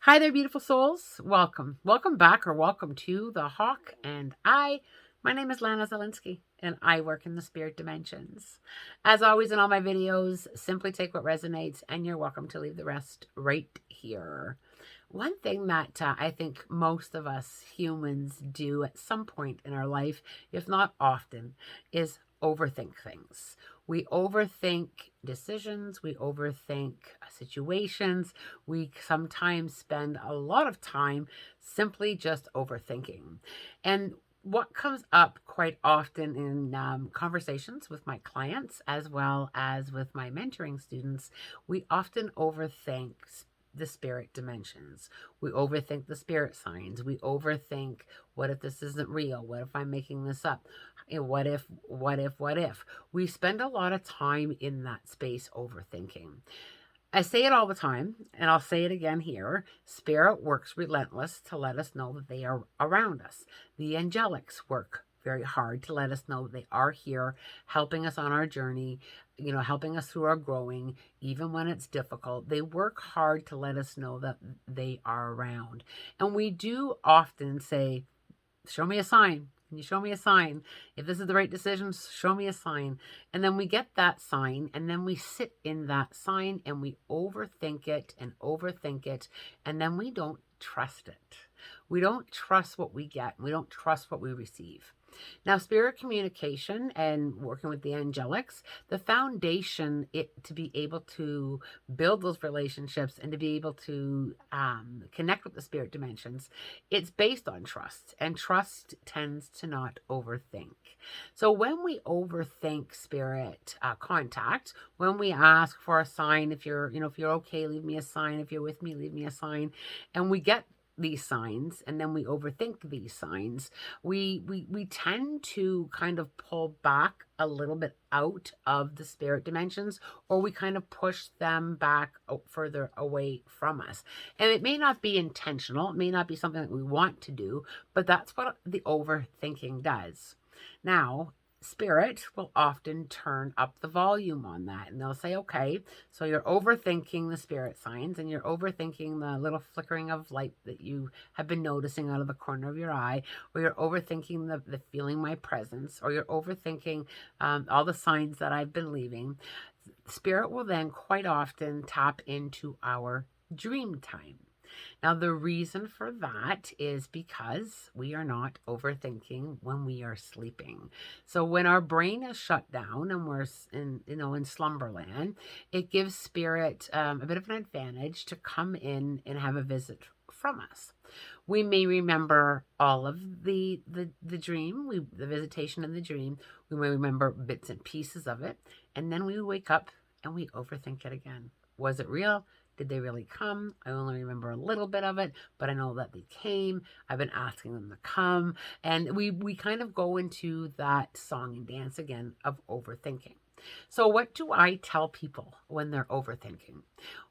Hi there, beautiful souls. Welcome. Welcome back or welcome to The Hawk and I. My name is Lana Zelinsky and I work in the spirit dimensions. As always in all my videos, simply take what resonates and you're welcome to leave the rest right here. One thing that I think most of us humans do at some point in our life, if not often, is overthink things. We overthink decisions, we overthink situations, we sometimes spend a lot of time simply just overthinking. And what comes up quite often in conversations with my clients as well as with my mentoring students, we often overthink the spirit dimensions. We overthink the spirit signs. We overthink, what if this isn't real? What if I'm making this up? What if? We spend a lot of time in that space overthinking. I say it all the time, and I'll say it again here. Spirit works relentless to let us know that they are around us. The angelics work very hard to let us know they are here, helping us on our journey, helping us through our growing, even when it's difficult. They work hard to let us know that they are around. And we do often say, show me a sign. Can you show me a sign? If this is the right decision, show me a sign. And then we get that sign and then we sit in that sign and we overthink it and overthink it. And then we don't trust it. We don't trust what we get. We don't trust what we receive. Now, spirit communication and working with the angelics, the foundation to be able to build those relationships and to be able to connect with the spirit dimensions, it's based on trust, and trust tends to not overthink. So when we overthink spirit contact, when we ask for a sign, if you're okay, leave me a sign. If you're with me, leave me a sign, and we get these signs and then we overthink these signs, we tend to kind of pull back a little bit out of the spirit dimensions, or we kind of push them back further away from us. And it may not be intentional, it may not be something that we want to do, but that's what the overthinking does. Now, spirit will often turn up the volume on that, and they'll say, okay, so you're overthinking the spirit signs and you're overthinking the little flickering of light that you have been noticing out of the corner of your eye, or you're overthinking the feeling my presence, or you're overthinking all the signs that I've been leaving. Spirit will then quite often tap into our dream time. Now, the reason for that is because we are not overthinking when we are sleeping. So when our brain is shut down and we're in slumberland, it gives spirit a bit of an advantage to come in and have a visit from us. We may remember all of the dream, the visitation in the dream. We may remember bits and pieces of it, and then we wake up and we overthink it again. Was it real? Did they really come? I only remember a little bit of it, but I know that they came. I've been asking them to come. And we kind of go into that song and dance again of overthinking. So what do I tell people when they're overthinking?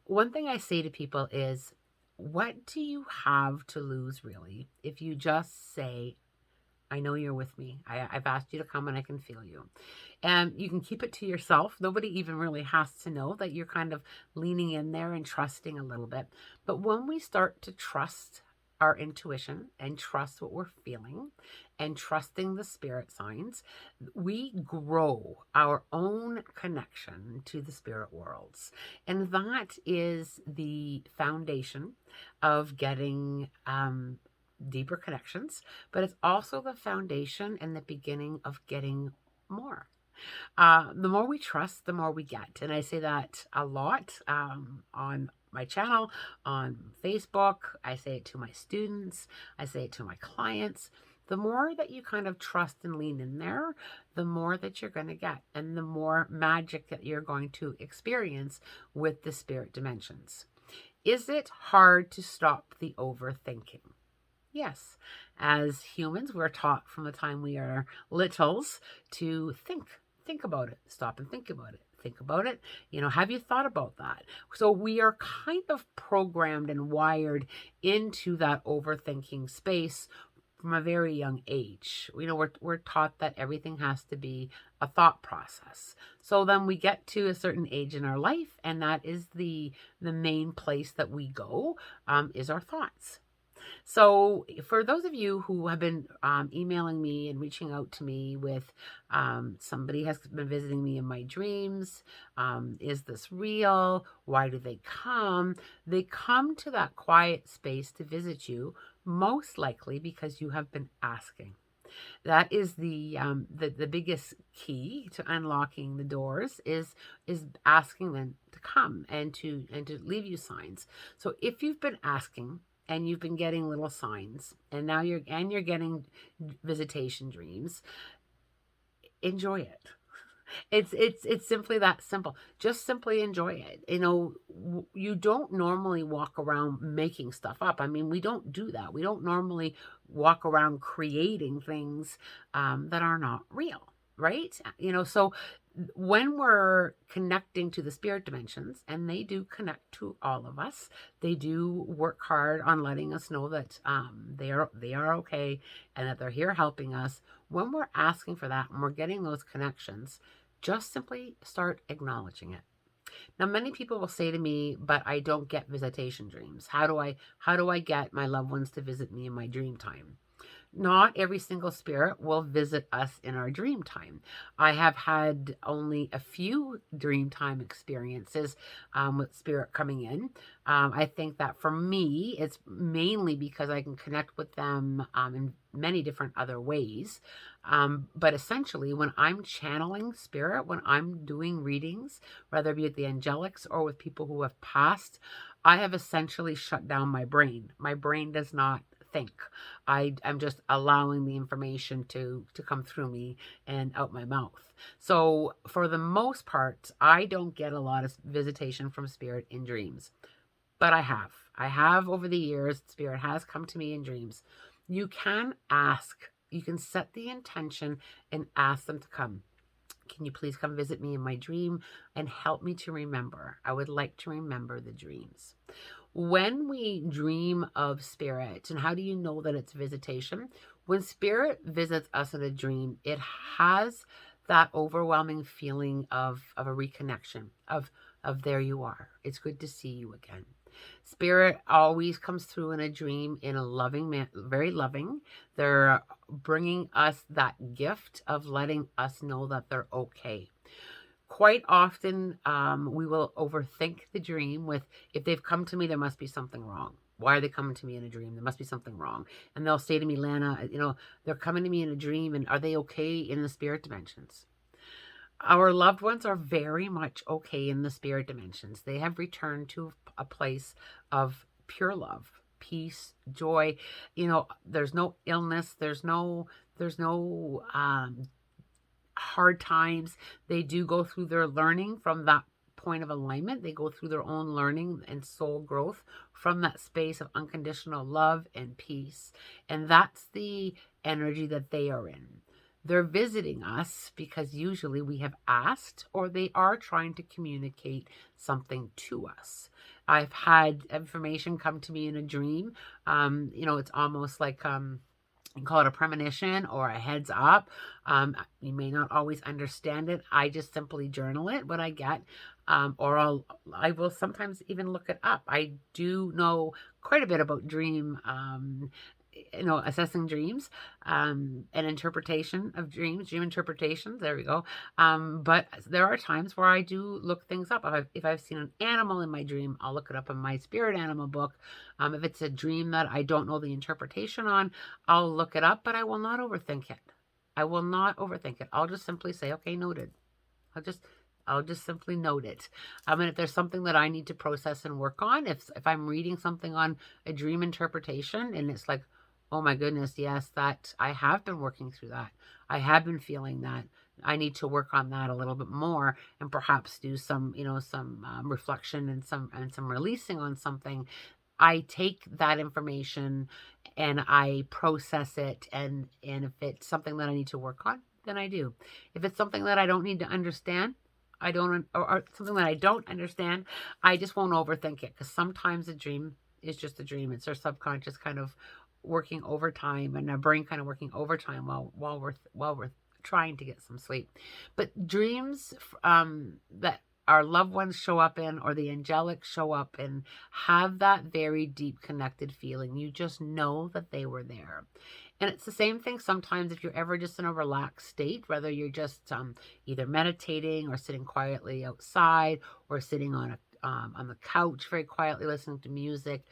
One thing I say to people is, what do you have to lose really if you just say, I know you're with me. I've asked you to come and I can feel you. And you can keep it to yourself. Nobody even really has to know that you're kind of leaning in there and trusting a little bit. But when we start to trust our intuition and trust what we're feeling and trusting the spirit signs, we grow our own connection to the spirit worlds. And that is the foundation of getting deeper connections, but it's also the foundation and the beginning of getting more. The more we trust, the more we get. And I say that a lot on my channel, on Facebook. I say it to my students. I say it to my clients. The more that you kind of trust and lean in there, the more that you're going to get, and the more magic that you're going to experience with the spirit dimensions. Is it hard to stop the overthinking? Yes. As humans, we're taught from the time we are littles to think about it, stop and think about it. Think about it. Have you thought about that? So we are kind of programmed and wired into that overthinking space from a very young age. We're taught that everything has to be a thought process. So then we get to a certain age in our life, and that is the main place that we go, is our thoughts. So, for those of you who have been emailing me and reaching out to me with somebody has been visiting me in my dreams, is this real? Why do they come? They come to that quiet space to visit you, most likely because you have been asking. That is the biggest key to unlocking the doors is asking them to come and to leave you signs. So if you've been asking and you've been getting little signs, and now you're getting visitation dreams, enjoy it. It's simply that simple. Just simply enjoy it. You don't normally walk around making stuff up. I mean, we don't do that. We don't normally walk around creating things that are not real, right? So when we're connecting to the spirit dimensions, and they do connect to all of us, they do work hard on letting us know that they are okay and that they're here helping us. When we're asking for that and we're getting those connections, just simply start acknowledging it. Now, many people will say to me, but I don't get visitation dreams. How do I get my loved ones to visit me in my dream time? Not every single spirit will visit us in our dream time. I have had only a few dream time experiences with spirit coming in. I think that for me, it's mainly because I can connect with them in many different other ways. But essentially, when I'm channeling spirit, when I'm doing readings, whether it be with the angelics or with people who have passed, I have essentially shut down my brain. My brain does not think. I'm just allowing the information to come through me and out my mouth. So for the most part, I don't get a lot of visitation from spirit in dreams. But I have over the years, spirit has come to me in dreams. You can ask, you can set the intention and ask them to come. Can you please come visit me in my dream and help me to remember? I would like to remember the dreams. When we dream of spirit, and how do you know that it's visitation? When spirit visits us in a dream, it has that overwhelming feeling of a reconnection, of there you are. It's good to see you again. Spirit always comes through in a dream in a loving man, very loving. They're bringing us that gift of letting us know that they're okay. Quite often, we will overthink the dream with, if they've come to me, there must be something wrong. Why are they coming to me in a dream? There must be something wrong. And they'll say to me, Lana, they're coming to me in a dream, and are they okay in the spirit dimensions? Our loved ones are very much okay in the spirit dimensions. They have returned to a place of pure love, peace, joy. There's no illness. There's no hard times. They do go through their learning from that point of alignment. They go through their own learning and soul growth from that space of unconditional love and peace. And that's the energy that they are in. They're visiting us because usually we have asked, or they are trying to communicate something to us. I've had information come to me in a dream. It's almost like you can call it a premonition or a heads up. You may not always understand it. I just simply journal it, what I get, or I will sometimes even look it up. I do know quite a bit about assessing dreams, and interpretation of dreams, dream interpretations. There we go. But there are times where I do look things up. If I've seen an animal in my dream, I'll look it up in my spirit animal book. If it's a dream that I don't know the interpretation on, I'll look it up, but I will not overthink it. I will not overthink it. I'll just simply say, okay, noted. I'll just simply note it. And if there's something that I need to process and work on, if I'm reading something on a dream interpretation and it's like, oh my goodness, yes, that I have been working through that. I have been feeling that. I need to work on that a little bit more and perhaps do some reflection and some releasing on something. I take that information and I process it, and if it's something that I need to work on, then I do. If it's something that I don't need to understand, or something that I don't understand, I just won't overthink it, because sometimes a dream is just a dream. It's our subconscious kind of working overtime, and our brain kind of working overtime while we're trying to get some sleep. But dreams that our loved ones show up in, or the angelic show up and have that very deep connected feeling. You just know that they were there. And it's the same thing sometimes if you're ever just in a relaxed state, whether you're just either meditating or sitting quietly outside, or sitting on the couch very quietly listening to music.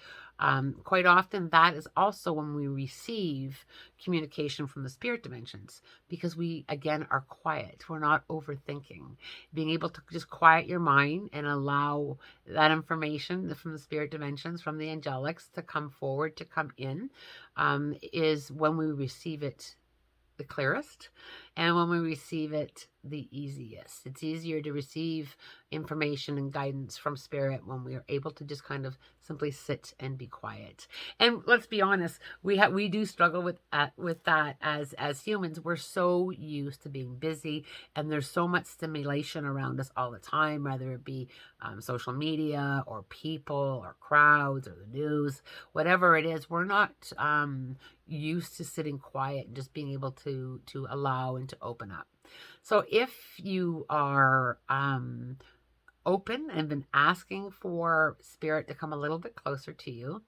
Quite often, that is also when we receive communication from the spirit dimensions, because we, again, are quiet. We're not overthinking. Being able to just quiet your mind and allow that information from the spirit dimensions, from the angelics, to come forward, to come in, is when we receive it the clearest, and when we receive it the easiest. It's easier to receive information and guidance from spirit when we are able to just kind of simply sit and be quiet. And let's be honest, we do struggle with that as humans. We're so used to being busy, and there's so much stimulation around us all the time, whether it be social media or people or crowds or the news, whatever it is. We're not used to sitting quiet and just being able to allow and to open up. So if you are open and been asking for spirit to come a little bit closer to you,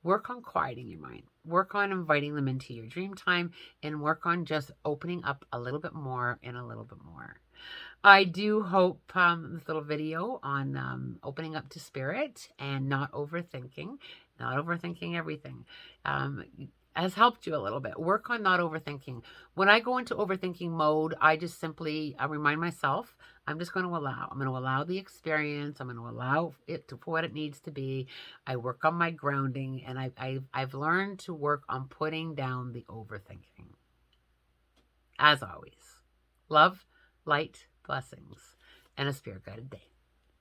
work on quieting your mind. Work on inviting them into your dream time, and work on just opening up a little bit more and a little bit more. I do hope this little video on opening up to spirit and not overthinking everything, has helped you a little bit. Work on not overthinking. When I go into overthinking mode, I just simply remind myself, I'm just going to allow. I'm going to allow the experience. I'm going to allow it for what it needs to be. I work on my grounding, and I've learned to work on putting down the overthinking. As always, love, light, blessings, and a spirit-guided day.